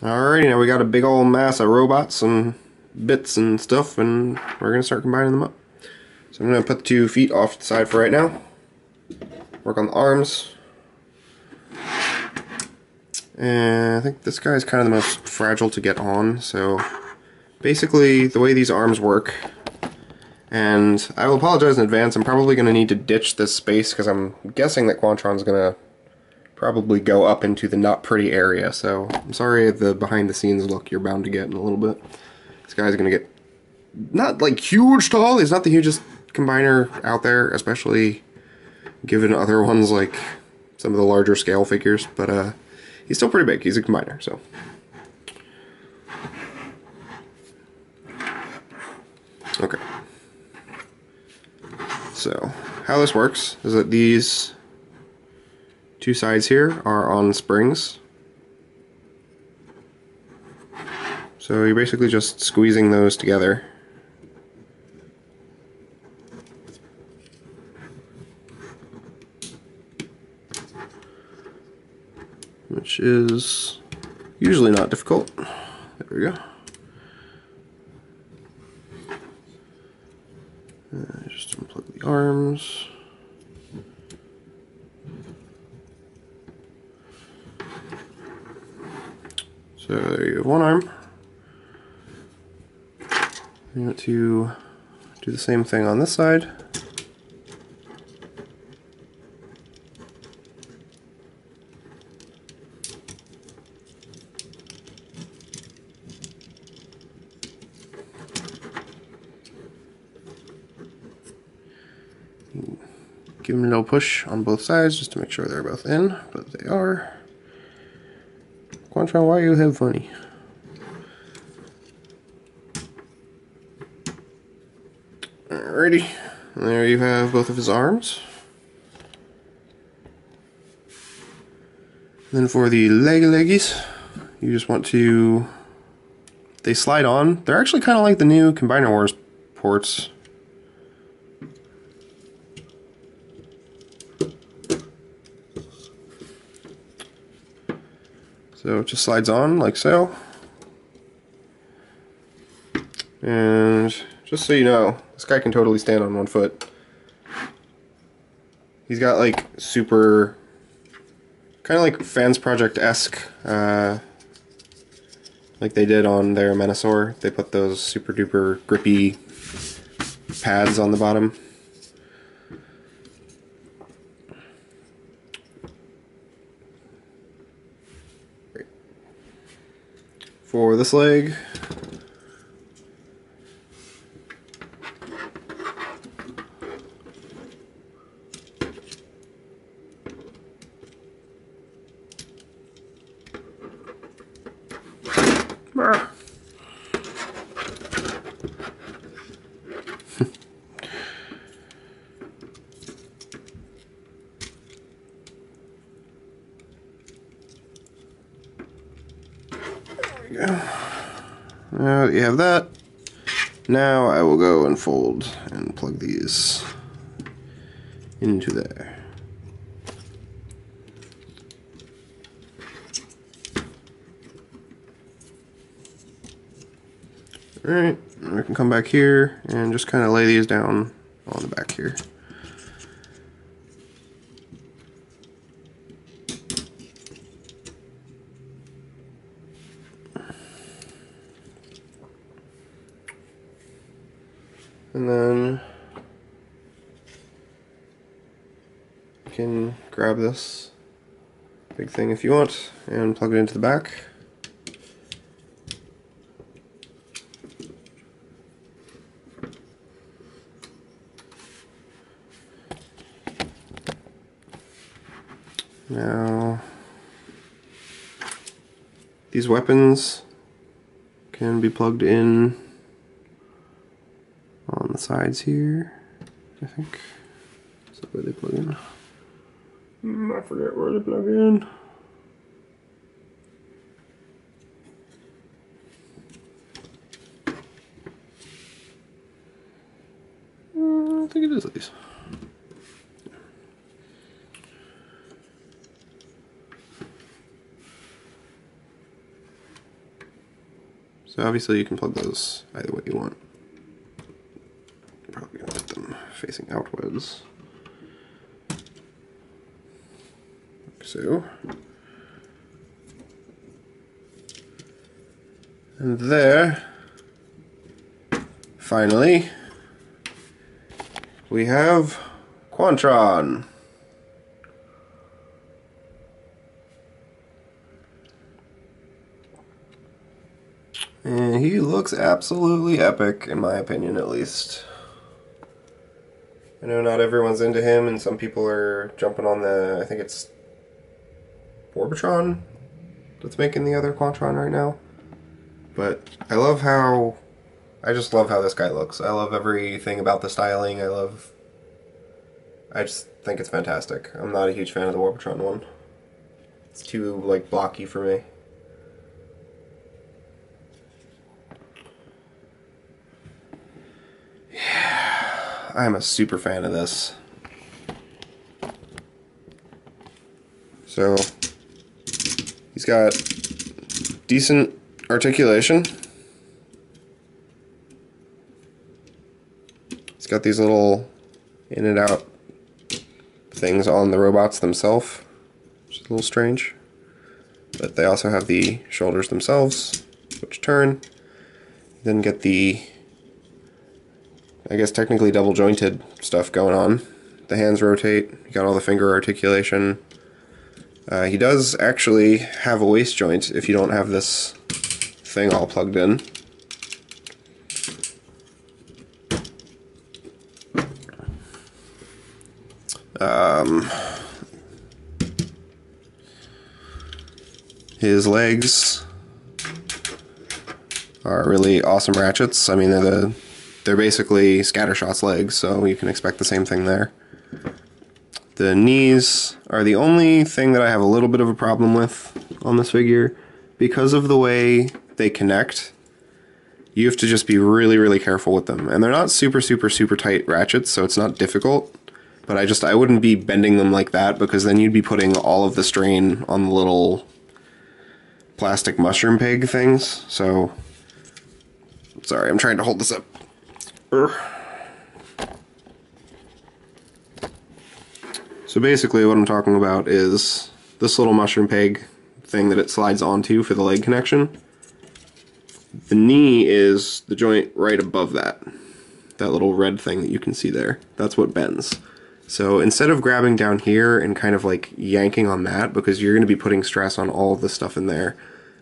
Alrighty, now we got a big old mass of robots and bits and stuff, and we're gonna start combining them up. So I'm gonna put the 2 feet off to the side for right now. Work on the arms. And I think this guy is kind of the most fragile to get on, so basically the way these arms work, and I will apologize in advance, I'm probably going to need to ditch this space because I'm guessing that Quantron's going to probably go up into the not pretty area, so I'm sorry the behind the scenes look you're bound to get in a little bit. This guy's going to get not like huge tall, he's not the hugest combiner out there, especially given other ones like some of the larger scale figures, but he's still pretty big, he's a combiner, so. Okay. So, how this works is that these 2 sides here are on springs. So you're basically just squeezing those together. Which is usually not difficult. There we go. Just unplug the arms. So there you have one arm. You want to do the same thing on this side. Give them a little push on both sides just to make sure they're both in, but they are. Quantron, why you have funny? Alrighty, and there you have both of his arms. And then for the leggies, you just want to, they slide on. They're actually kind of like the new Combiner Wars ports. So it just slides on like so. And just so you know, this guy can totally stand on 1 foot. He's got like super, kind of like Fans Project-esque, like they did on their Menasor. They put those super duper grippy pads on the bottom. For this leg, there we go. Now that you have that, now I will go and fold and plug these into there. Alright, we can come back here and just kind of lay these down on the back here. And then you can grab this big thing if you want and plug it into the back. Now, these weapons can be plugged in on the sides here, I think. Is that where they plug in? I forget where they plug in. I think it is these. So obviously you can plug those either way you want. Probably gonna put them facing outwards. Like so. And there, finally, we have Quantron. And he looks absolutely epic, in my opinion at least. I know not everyone's into him, and some people are jumping on I think it's Computron that's making the other Quantron right now. But I just love how this guy looks. I love everything about the styling. I just think it's fantastic. I'm not a huge fan of the Warbotron one. It's too, like, blocky for me. Yeah, I'm a super fan of this. So, he's got decent articulation. It's got these little in and out things on the robots themselves, which is a little strange. But they also have the shoulders themselves, which turn. Then get the, I guess technically double jointed stuff going on. The hands rotate, you got all the finger articulation. He does actually have a waist joint if you don't have this thing all plugged in. His legs are really awesome ratchets. I mean, they're basically Scattershot's legs, so you can expect the same thing there. The knees are the only thing that I have a little bit of a problem with on this figure. Because of the way they connect, you have to just be really, really careful with them. And they're not super, super, super tight ratchets, so it's not difficult. But I wouldn't be bending them like that, because then you'd be putting all of the strain on the little plastic mushroom pig things. So, sorry, I'm trying to hold this up. So basically what I'm talking about is this little mushroom peg thing that it slides onto for the leg connection. The knee is the joint right above that little red thing that you can see there. That's what bends. So instead of grabbing down here and kind of like yanking on that, because you're going to be putting stress on all of the stuff in there,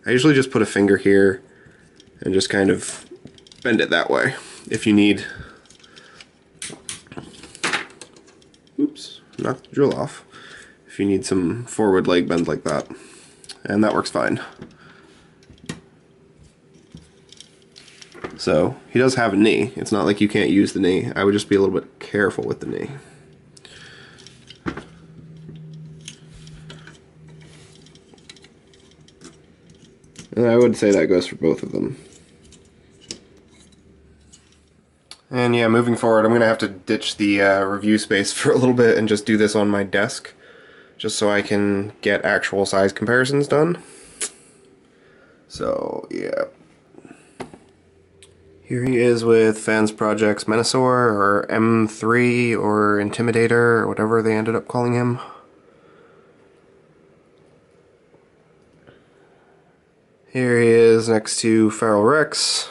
I usually just put a finger here and just kind of bend it that way. If you need... Oops, knocked the drill off. If you need some forward leg bend like that. And that works fine. So, he does have a knee. It's not like you can't use the knee. I would just be a little bit careful with the knee. And I would say that goes for both of them. And yeah, moving forward, I'm going to have to ditch the review space for a little bit and just do this on my desk, just so I can get actual size comparisons done. So, yeah. Here he is with Fans Project's Menasor, or M3, or Intimidator, or whatever they ended up calling him. Here he is next to Feral Rex,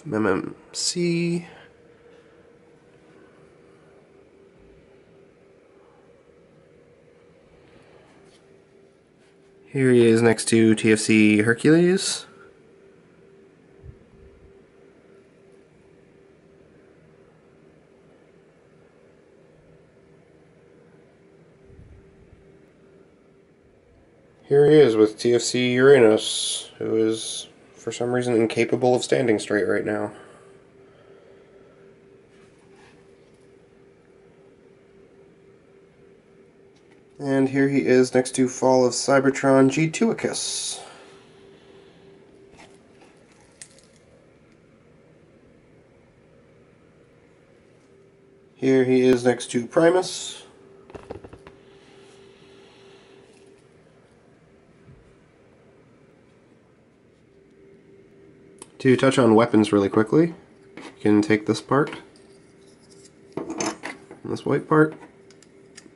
MMC. Here he is next to TFC Hercules. Here he is with TFC Uranus, who is, for some reason, incapable of standing straight right now. And here he is next to Fall of Cybertron G2icus. Here he is next to Primus. To touch on weapons really quickly, you can take this part, and this white part,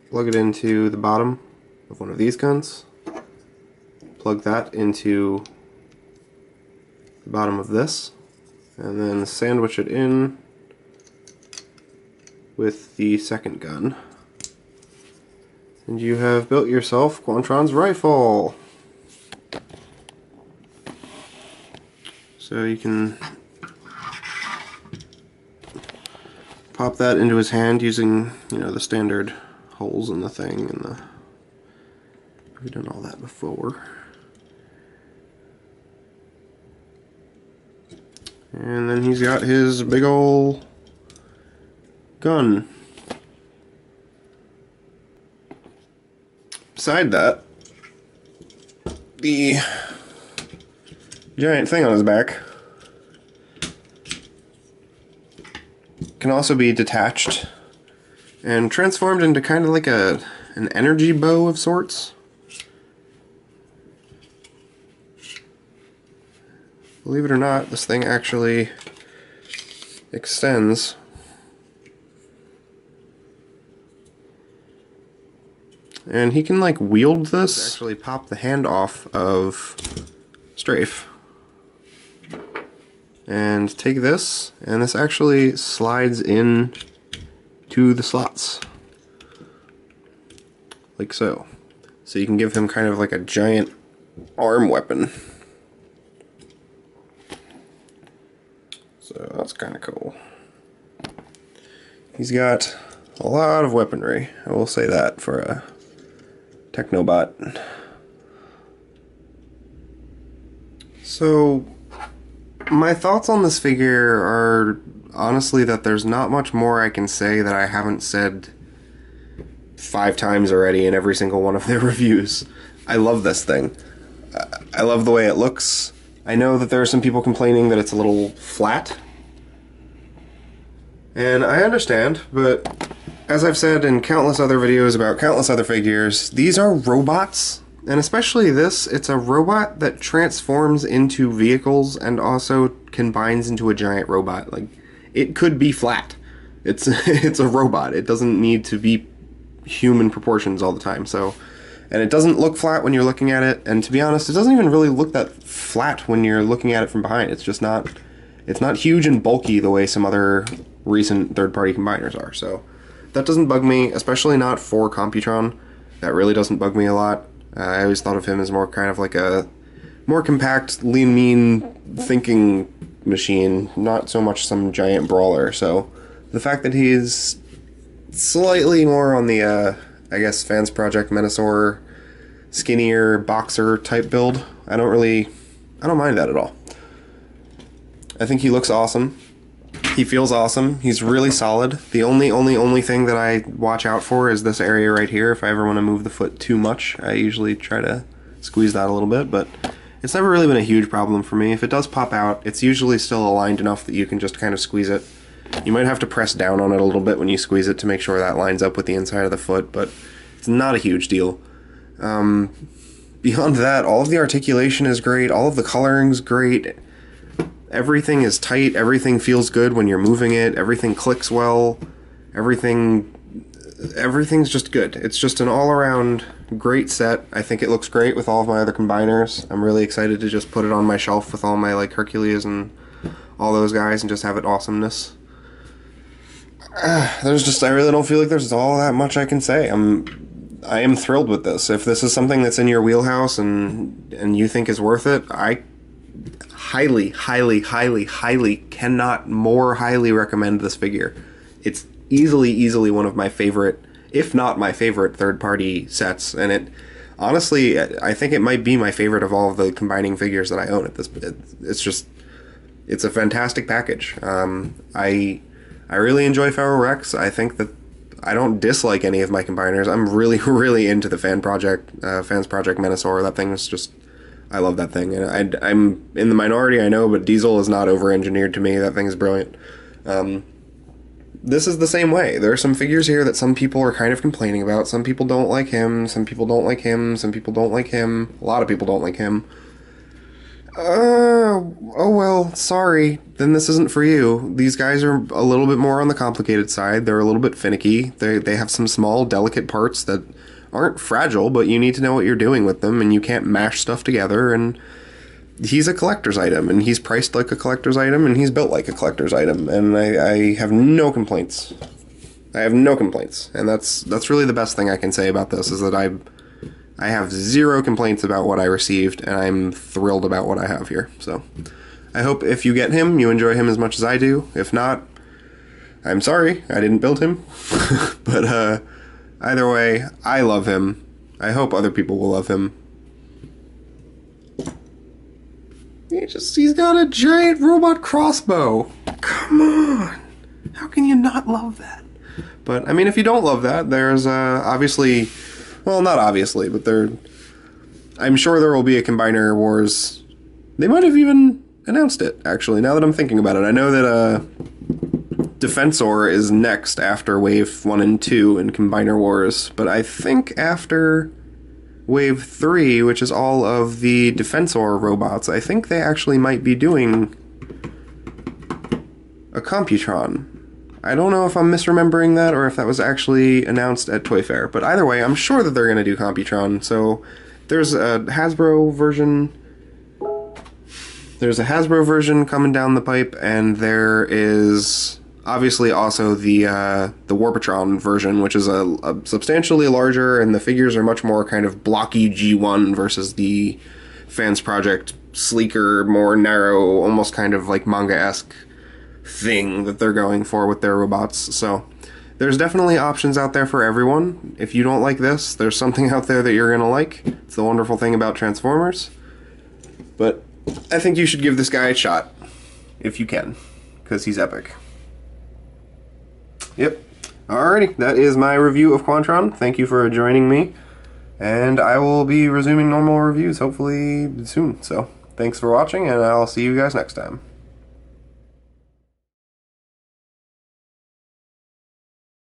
plug it into the bottom of one of these guns, plug that into the bottom of this, and then sandwich it in with the second gun. And you have built yourself Quantron's rifle! So you can pop that into his hand using, you know, the standard holes in the thing and the... We've done all that before. And then he's got his big ol' gun. Beside that, the giant thing on his back can also be detached and transformed into kind of like an energy bow of sorts. Believe it or not, this thing actually extends. And he can like wield this, actually pop the hand off of Strafe. And take this, and this actually slides in to the slots. Like so. So you can give him kind of like a giant arm weapon. So that's kind of cool. He's got a lot of weaponry, I will say that, for a Technobot. So my thoughts on this figure are honestly that there's not much more I can say that I haven't said 5 times already in every single one of their reviews. I love this thing. I love the way it looks. I know that there are some people complaining that it's a little flat. And I understand, but as I've said in countless other videos about countless other figures, these are robots. And especially this, it's a robot that transforms into vehicles and also combines into a giant robot. Like, it could be flat. It's it's a robot. It doesn't need to be human proportions all the time. So, and it doesn't look flat when you're looking at it. And to be honest, it doesn't even really look that flat when you're looking at it from behind. It's just not. It's not huge and bulky the way some other recent third-party combiners are. So that doesn't bug me, especially not for Computron. That really doesn't bug me a lot. I always thought of him as more kind of like a more compact, lean, mean thinking machine, not so much some giant brawler. So the fact that he's slightly more on the, I guess, Fans Project Menasor, skinnier boxer type build, I don't mind that at all. I think he looks awesome. He feels awesome. He's really solid. The only thing that I watch out for is this area right here. If I ever want to move the foot too much, I usually try to squeeze that a little bit, but it's never really been a huge problem for me. If it does pop out, it's usually still aligned enough that you can just kind of squeeze it. You might have to press down on it a little bit when you squeeze it to make sure that lines up with the inside of the foot, but it's not a huge deal. Beyond that, all of the articulation is great, all of the coloring's great. Everything is tight, everything feels good when you're moving it, everything clicks well, everything's just good. It's just an all-around great set. I think it looks great with all of my other combiners. I'm really excited to just put it on my shelf with all my like Hercules and all those guys and just have it awesomeness. I really don't feel like there's all that much I can say. I am thrilled with this. If this is something that's in your wheelhouse and you think is worth it, I highly cannot more highly recommend this figure. It's easily one of my favorite, if not my favorite, third-party sets, and it honestly, I think it might be my favorite of all of the combining figures that I own at this. It's a fantastic package. I really enjoy Feral Rex. I think that I don't dislike any of my combiners. I'm really into the Fans Project Menasor. That thing is just, I love that thing, and I'm in the minority, I know, but Diesel is not over-engineered to me. That thing is brilliant. This is the same way. There are some figures here that some people are kind of complaining about. Some people don't like him, some people don't like him, some people don't like him, a lot of people don't like him. Oh well, sorry. Then this isn't for you. These guys are a little bit more on the complicated side. They're a little bit finicky. They have some small, delicate parts that aren't fragile, but you need to know what you're doing with them, and you can't mash stuff together, and he's a collector's item, and he's priced like a collector's item, and he's built like a collector's item, and I have no complaints. I have no complaints, and that's really the best thing I can say about this, is that I have zero complaints about what I received, and I'm thrilled about what I have here. So I hope if you get him, you enjoy him as much as I do. If not, I'm sorry, I didn't build him. But either way, I love him. I hope other people will love him. He's got a giant robot crossbow. Come on. How can you not love that? But, I mean, if you don't love that, there's obviously... Well, not obviously, but I'm sure there will be a Combiner Wars. They might have even announced it, actually, now that I'm thinking about it. I know that Defensor is next after Wave 1 and 2 in Combiner Wars, but I think after Wave 3, which is all of the Defensor robots, I think they actually might be doing a Computron. I don't know if I'm misremembering that or if that was actually announced at Toy Fair, but either way, I'm sure that they're going to do Computron. So there's a Hasbro version. There's a Hasbro version coming down the pipe, and there is obviously also the Warpatron version, which is a substantially larger, and the figures are much more kind of blocky G1 versus the Fans Project sleeker, more narrow, almost kind of like manga-esque thing that they're going for with their robots. So there's definitely options out there for everyone. If you don't like this, there's something out there that you're gonna like. It's the wonderful thing about Transformers. But I think you should give this guy a shot if you can, because he's epic. Yep. Alrighty, that is my review of Quantron. Thank you for joining me, and I will be resuming normal reviews hopefully soon. So thanks for watching, and I'll see you guys next time.